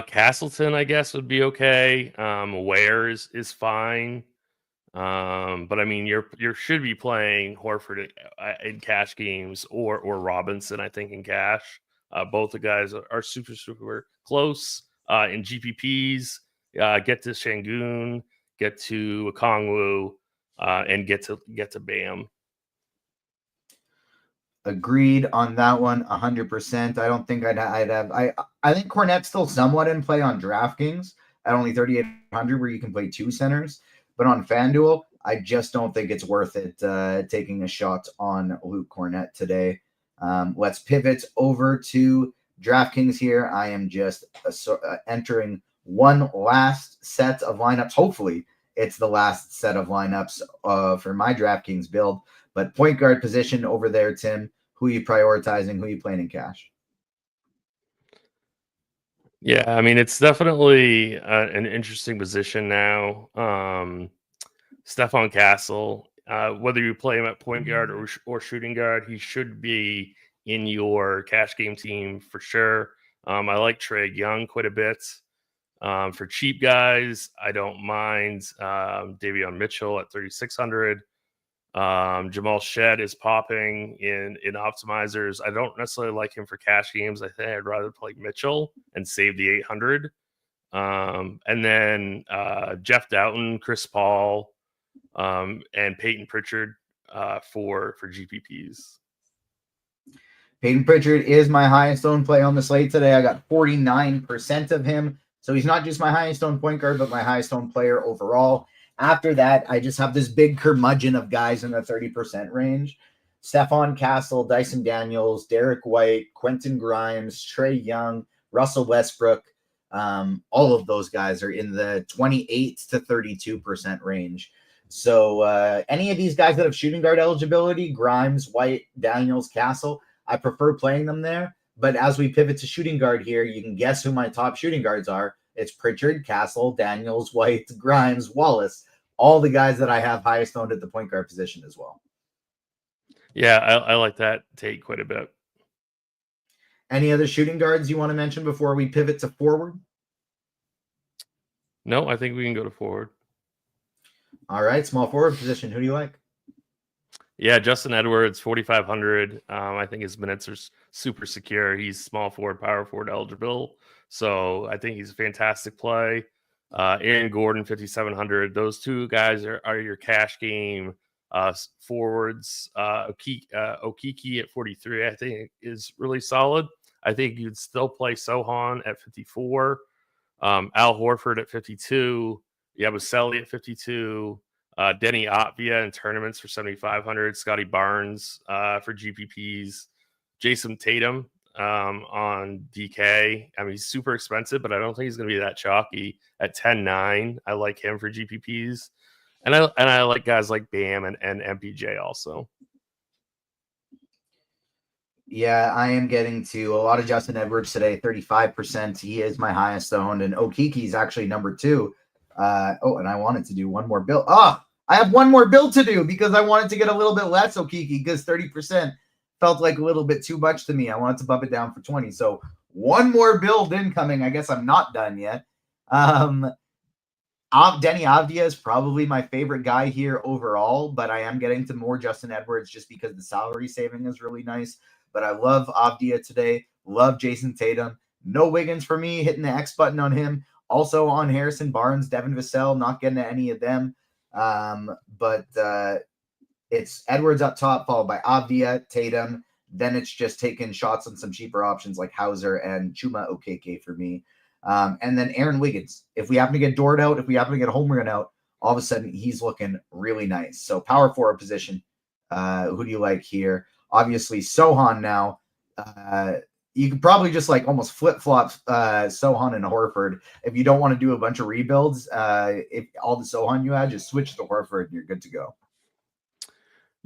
Castleton, I guess, would be okay. Ware is fine. But I mean, you should be playing Horford in cash games or Robinson, I think, in cash. Both the guys are super close in GPPs. Get to Şengün, get to Okongwu, and get to Bam. Agreed on that one, 100%. I don't think I'd have. I think Cornette's still somewhat in play on DraftKings at only 3,800, where you can play two centers. But on FanDuel, I just don't think it's worth it taking a shot on Luke Cornette today. Let's pivot over to DraftKings here. I am just entering one last set of lineups. Hopefully, it's the last set of lineups for my DraftKings build. But point guard position over there, Tim, who are you prioritizing? Who are you playing in cash? Yeah, I mean, it's definitely an interesting position now. Stephon Castle, whether you play him at point guard or shooting guard, he should be in your cash game team for sure. I like Trae Young quite a bit. For cheap guys, I don't mind Davion Mitchell at 3,600. Jamal Shed is popping in optimizers. I don't necessarily like him for cash games. I think I'd rather play Mitchell and save the 800. And then Jeff Doughton, Chris Paul, and Peyton Pritchard for GPPs. Peyton Pritchard is my highest owned play on the slate today. I got 49% of him. So he's not just my highest owned point guard, but my highest owned player overall. After that, I just have this big curmudgeon of guys in the 30% range. Stephon Castle, Dyson Daniels, Derek White, Quentin Grimes, Trae Young, Russell Westbrook. All of those guys are in the 28 to 32% range. So any of these guys that have shooting guard eligibility, Grimes, White, Daniels, Castle, I prefer playing them there. But as we pivot to shooting guard here, you can guess who my top shooting guards are. It's Pritchard, Castle, Daniels, White, Grimes, Wallace, all the guys that I have highest owned at the point guard position as well. Yeah, I like that take quite a bit. Any other shooting guards you want to mention before we pivot to forward? No, I think we can go to forward. All right, small forward position. Who do you like? Yeah, Justin Edwards, 4,500. I think his minutes are super secure. He's small forward, power forward eligible. So I think he's a fantastic play. Aaron Gordon, 5,700. Those two guys are your cash game forwards. Okiki at 43, I think, is really solid. I think you'd still play Sohan at 54. Al Horford at 52. Yabusele at 52. Denny Otvia in tournaments for 7,500. Scotty Barnes for GPPs. Jason Tatum on DK. I mean, he's super expensive, but I don't think he's going to be that chalky at 10.9. I like him for GPPs. And I like guys like Bam and MPJ also. Yeah, I am getting to a lot of Justin Edwards today, 35%. He is my highest owned, and Okiki's actually number 2. And I wanted to do one more build. I have one more build to do because I wanted to get a little bit less Okiki because 30% felt like a little bit too much to me. I wanted to bump it down for 20. So one more build incoming. I guess I'm not done yet. Denny Avdia is probably my favorite guy here overall, but I am getting to more Justin Edwards just because the salary saving is really nice. But I love Avdia today. Love Jason Tatum. No Wiggins for me, hitting the X button on him. Also on Harrison Barnes, Devin Vassell, not getting to any of them. But it's Edwards up top, followed by Avdia, Tatum. Then it's just taking shots on some cheaper options like Hauser and Chuma Okeke for me. And then Aaron Wiggins. If we happen to get Dort out, if we happen to get a home run out, all of a sudden he's looking really nice. So power forward position. Who do you like here? Obviously Sohan now. You could probably just like almost flip-flop Sohan and Horford. If you don't want to do a bunch of rebuilds, if all the Sohan you had, just switch to Horford and you're good to go.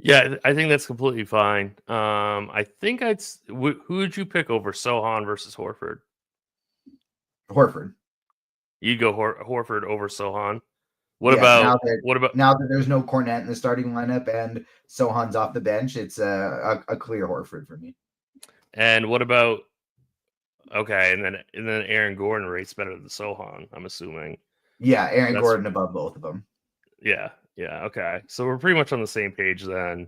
Yeah, I think that's completely fine. I think who would you pick over Sohan versus Horford? Horford. You'd go Horford over Sohan. What now about now that there's no Cornet in the starting lineup and Sohan's off the bench? It's a clear Horford for me. And what about and then Aaron Gordon rates better than Sohan, I'm assuming. Yeah, Gordon above both of them. Yeah, okay. So we're pretty much on the same page then.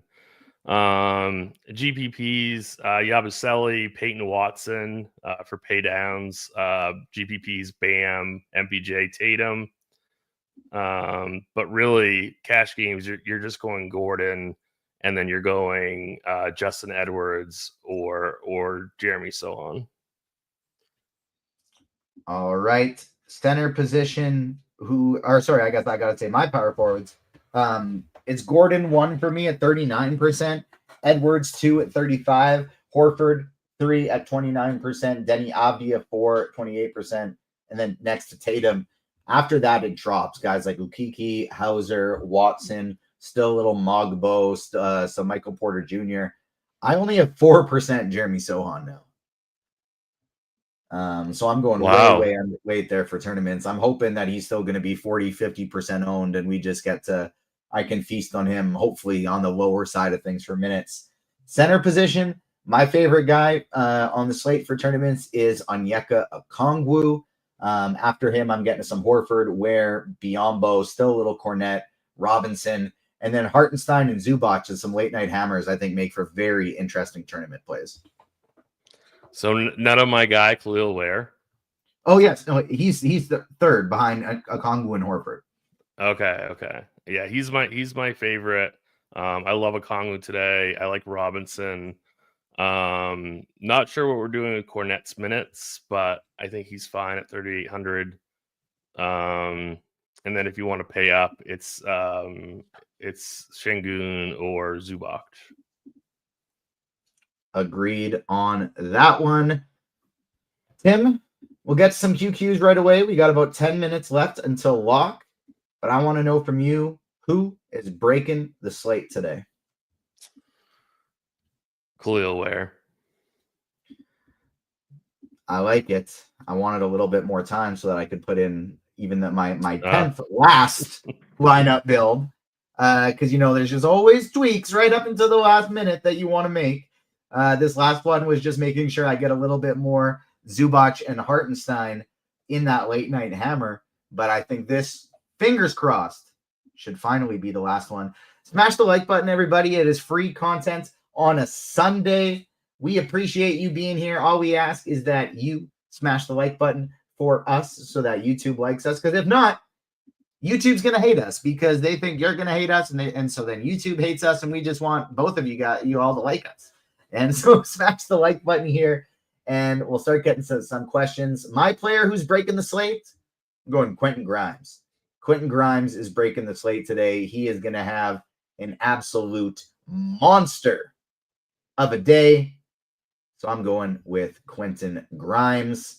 GPPs, Yabusele, Peyton Watson for pay downs. GPPs, Bam, MPJ, Tatum. But really, cash games, you're just going Gordon, and then you're going Justin Edwards or Jeremy Sohan. All right, center position. I guess I gotta say my power forwards. It's Gordon 1 for me at 39%, Edwards 2 at 35%, Horford 3 at 29%, Denny Avdia 4 at 28%, and then next to Tatum. After that, it drops. Guys like Ukiki, Hauser, Watson, still a little Mogbo, some Michael Porter Jr. I only have 4% Jeremy Sohan now. So I'm going way underweight there for tournaments. I'm hoping that he's still going to be 40-50% owned, and we just I can feast on him, hopefully on the lower side of things for minutes. Center position, my favorite guy on the slate for tournaments is Onyeka Okongwu. After him, I'm getting some Horford, Ware, Biyombo, still a little Cornet, Robinson, and then Hartenstein and Zubac as some late night hammers I think make for very interesting tournament plays. So none of my guy Khalil Ware. Oh yes, no, he's the third behind Okongwu and Horford. Okay. Yeah, he's my favorite. I love Okongwu today. I like Robinson. Not sure what we're doing with Cornet's minutes, but I think he's fine at 3,800. And then if you want to pay up, it's Şengün or Zubac. Agreed on that one. Tim, we'll get some QQs right away. We got about 10 minutes left until lock, but I want to know from you, who is breaking the slate today? Khalil Ware. I like it. I wanted a little bit more time so that I could put in even my 10th last lineup build. Because, there's just always tweaks right up until the last minute that you want to make. This last one was just making sure I get a little bit more Zubac and Hartenstein in that late night hammer. But I think this, fingers crossed, should finally be the last one. Smash the like button, everybody. It is free content on a Sunday. We appreciate you being here. All we ask is that you smash the like button for us so that YouTube likes us. Because if not, YouTube's going to hate us because they think you're going to hate us. And so then YouTube hates us. And we just want both of you all to like us. And so smash the like button here. And we'll start getting some questions. My player who's breaking the slate, I'm going Quentin Grimes. Quentin Grimes is breaking the slate today. He is going to have an absolute monster of a day. So I'm going with Quentin Grimes.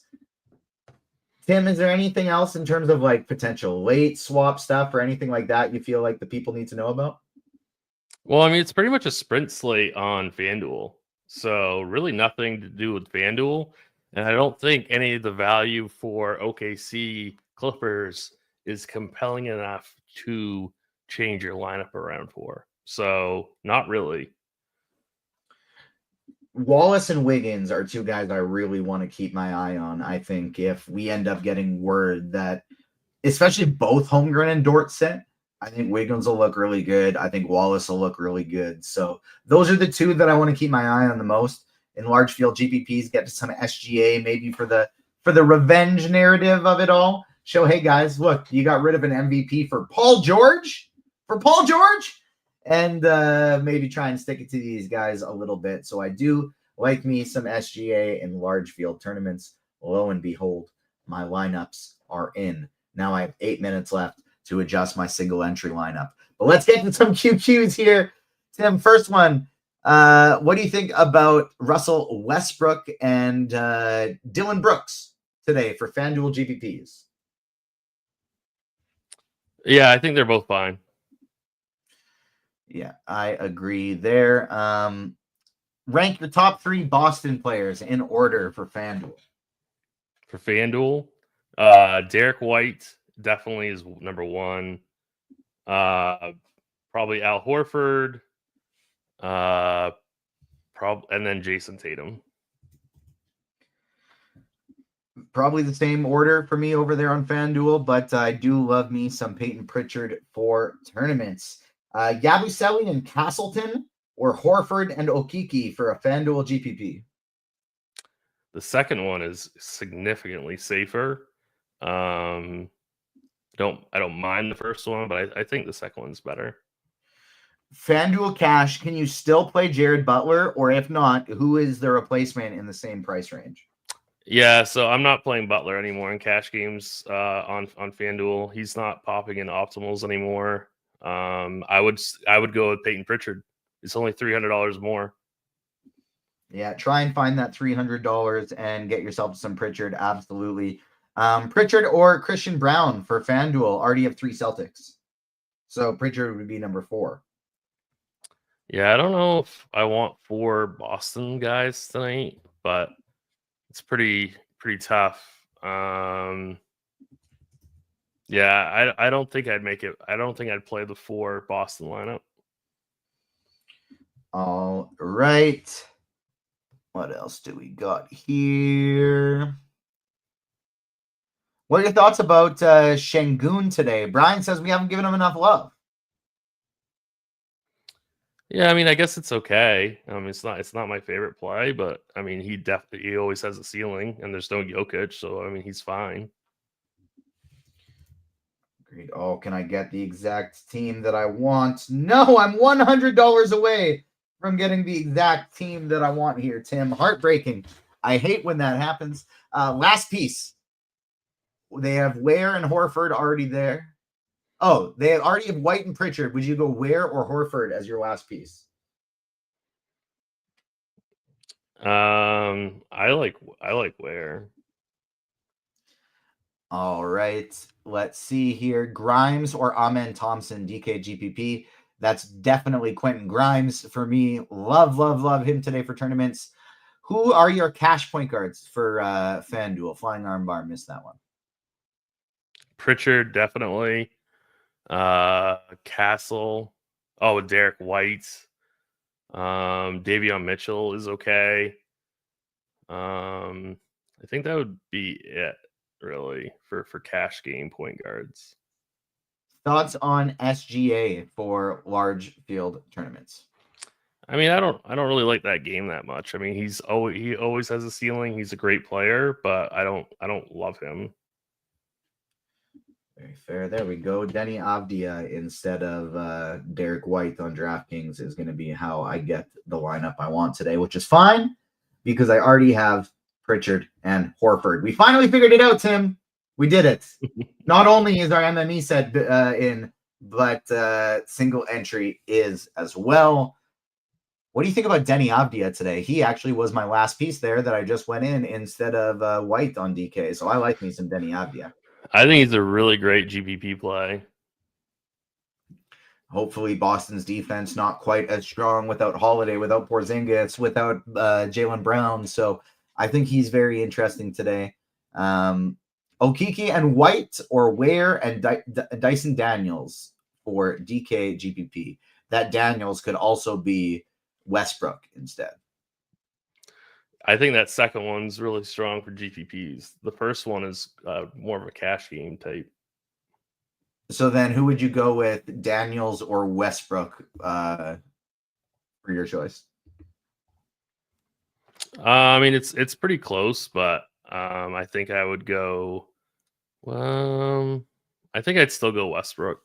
Tim, is there anything else in terms of like potential late swap stuff or anything like that you feel like the people need to know about? Well, I mean, it's pretty much a sprint slate on FanDuel. So really nothing to do with FanDuel. And I don't think any of the value for OKC Clippers is compelling enough to change your lineup around for. So not really. Wallace and Wiggins are two guys I really want to keep my eye on. I think if we end up getting word that, especially both Holmgren and Dort sit, I think Wiggins will look really good. I think Wallace will look really good. So those are the two that I want to keep my eye on the most. In large field GPPs, get to some SGA maybe for the revenge narrative of it all. Show, hey guys, look, you got rid of an MVP for Paul George, and maybe try and stick it to these guys a little bit. So I do like me some SGA in large field tournaments. Lo and behold, my lineups are in. Now I have 8 minutes left to adjust my single entry lineup. But let's get to some QQs here. Tim, first one. What do you think about Russell Westbrook and Dylan Brooks today for FanDuel GPPs? Yeah, I think they're both fine. Yeah, I agree there. Rank the top 3 Boston players in order for FanDuel. For FanDuel, Derek White definitely is number 1. Probably Al Horford. And then Jason Tatum. Probably the same order for me over there on FanDuel, but I do love me some Peyton Pritchard for tournaments. Yabusele and Castleton or Horford and Okiki for a FanDuel GPP? The second one is significantly safer. I don't mind the first one, but I think the second one's better. FanDuel Cash, can you still play Jared Butler? Or if not, who is the replacement in the same price range? Yeah, so I'm not playing Butler anymore in cash games on FanDuel. He's not popping in optimals anymore. I would go with Peyton Pritchard. It's only $300 more. Yeah, try and find that $300 and get yourself some Pritchard. Absolutely. Pritchard or Christian Brown for FanDuel. Already have 3 Celtics. So Pritchard would be number 4. Yeah, I don't know if I want 4 Boston guys tonight, but it's pretty tough. Yeah, I don't think I'd make it. I don't think I'd play the 4 Boston lineup. All right. What else do we got here? What are your thoughts about Şengün today? Brian says we haven't given him enough love. Yeah, I mean, I guess it's okay. It's not my favorite play, but I mean, he always has a ceiling, and there's no Jokic, so I mean, he's fine. Great. Oh, can I get the exact team that I want? No, I'm $100 away from getting the exact team that I want here, Tim. Heartbreaking. I hate when that happens. Last piece. They have Ware and Horford already there. Oh, they already have White and Pritchard. Would you go Ware or Horford as your last piece? I like Ware. All right. Let's see here. Grimes or Amen Thompson, DK GPP. That's definitely Quentin Grimes for me. Love him today for tournaments. Who are your cash point guards for FanDuel? Flying Armbar, missed that one. Pritchard, definitely. Castle. Oh, Derek White. Davion Mitchell is okay. I think that would be it, really, for cash game point guards. Thoughts on SGA for large field tournaments? I mean, I don't really like that game that much. I mean, he always has a ceiling. He's a great player, but I don't love him. Very fair. There we go. Denny Avdia instead of Derek White on DraftKings is going to be how I get the lineup I want today, which is fine because I already have Pritchard and Horford. We finally figured it out, Tim. We did it. Not only is our MME set in, but single entry is as well. What do you think about Denny Avdia today? He actually was my last piece there that I just went in instead of White on DK. So I like me some Denny Avdia. I think he's a really great GPP play. Hopefully Boston's defense not quite as strong without Holiday, without Porzingis, without Jaylen Brown. So I think he's very interesting today. Okiki and White or Ware and Dyson Daniels for DK GPP. That Daniels could also be Westbrook instead. I think that second one's really strong for GPPs. The first one is more of a cash game type. So then who would you go with, Daniels or Westbrook, for your choice? I mean, it's pretty close, but I think I would go. I think I'd still go Westbrook.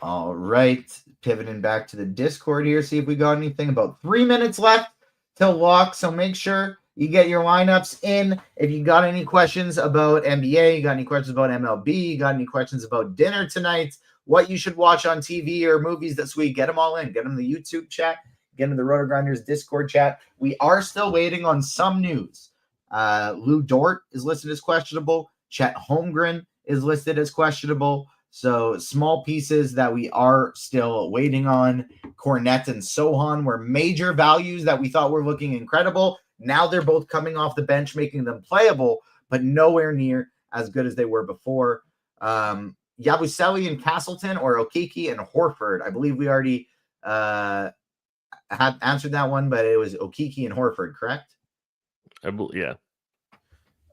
All right, pivoting back to the Discord here, see if we got anything. About 3 minutes left till lock, so make sure you get your lineups in. If you got any questions about NBA, you got any questions about MLB, you got any questions about dinner tonight, what you should watch on TV or movies this week, get them all in. Get them in the YouTube chat, get them in the RotoGrinders Discord chat. We are still waiting on some news. Lou Dort is listed as questionable. Chet Holmgren is listed as questionable. So small pieces that we are still waiting on. Cornette and Sohan were major values that we thought were looking incredible. Now they're both coming off the bench, making them playable, but nowhere near as good as they were before. Yabusele and Castleton, or Okeke and Horford. I believe we already had answered that one, but it was Okeke and Horford, correct? Yeah.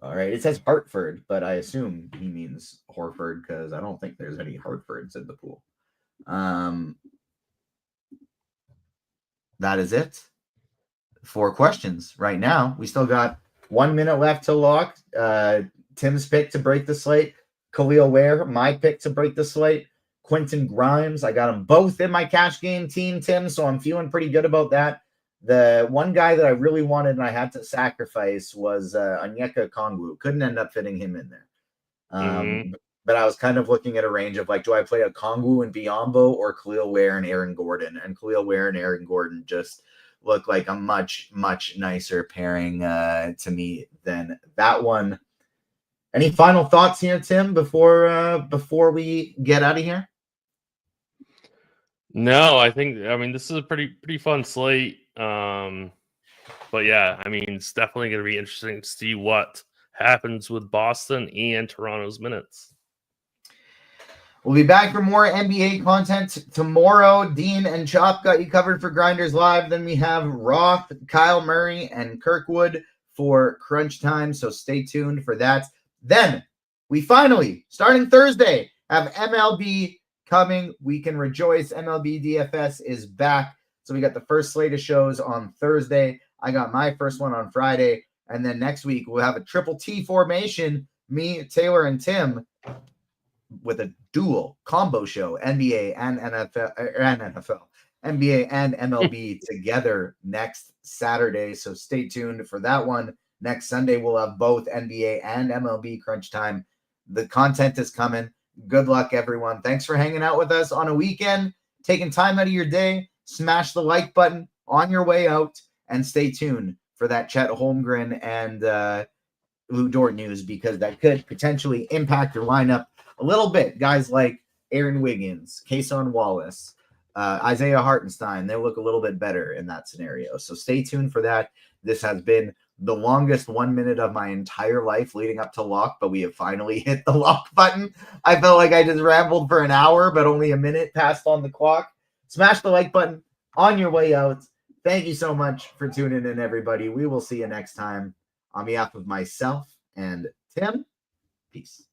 All right. It says Hartford, but I assume he means Horford because I don't think there's any Hartfords in the pool. That is it for questions right now. We still got 1 minute left to lock. Tim's pick to break the slate. Khalil Ware, my pick to break the slate. Quentin Grimes, I got them both in my cash game team, Tim, so I'm feeling pretty good about that. The one guy that I really wanted and I had to sacrifice was Onyeka Okongwu. Couldn't end up fitting him in there. But I was kind of looking at a range of like, do I play Okongwu and Biyombo or Khalil Ware and Aaron Gordon? And Khalil Ware and Aaron Gordon just look like a much, much nicer pairing to me than that one. Any final thoughts here, Tim, before we get out of here? No, I mean, this is a pretty fun slate. But yeah, I mean, it's definitely going to be interesting to see what happens with Boston and Toronto's minutes. We'll be back for more NBA content tomorrow. Dean and Chop got you covered for Grinders Live. Then we have Roth, Kyle Murray, and Kirkwood for Crunch Time, so stay tuned for that. Then we finally, starting Thursday, have MLB coming. We can rejoice. MLB DFS is back. So we got the first slate of shows on Thursday. I got my first one on Friday. And then next week, we'll have a triple T formation, me, Taylor, and Tim, with a dual combo show, NBA and NFL, NBA and MLB together next Saturday. So stay tuned for that one. Next Sunday, we'll have both NBA and MLB Crunch Time. The content is coming. Good luck, everyone. Thanks for hanging out with us on a weekend, taking time out of your day. Smash the like button on your way out and stay tuned for that Chet Holmgren and Lou Dort news, because that could potentially impact your lineup a little bit. Guys like Aaron Wiggins, Kason Wallace, Isaiah Hartenstein, they look a little bit better in that scenario. So stay tuned for that. This has been the longest 1 minute of my entire life leading up to lock, but we have finally hit the lock button. I felt like I just rambled for an hour, but only a minute passed on the clock. Smash the like button on your way out. Thank you so much for tuning in, everybody. We will see you next time. On behalf of myself and Tim, peace.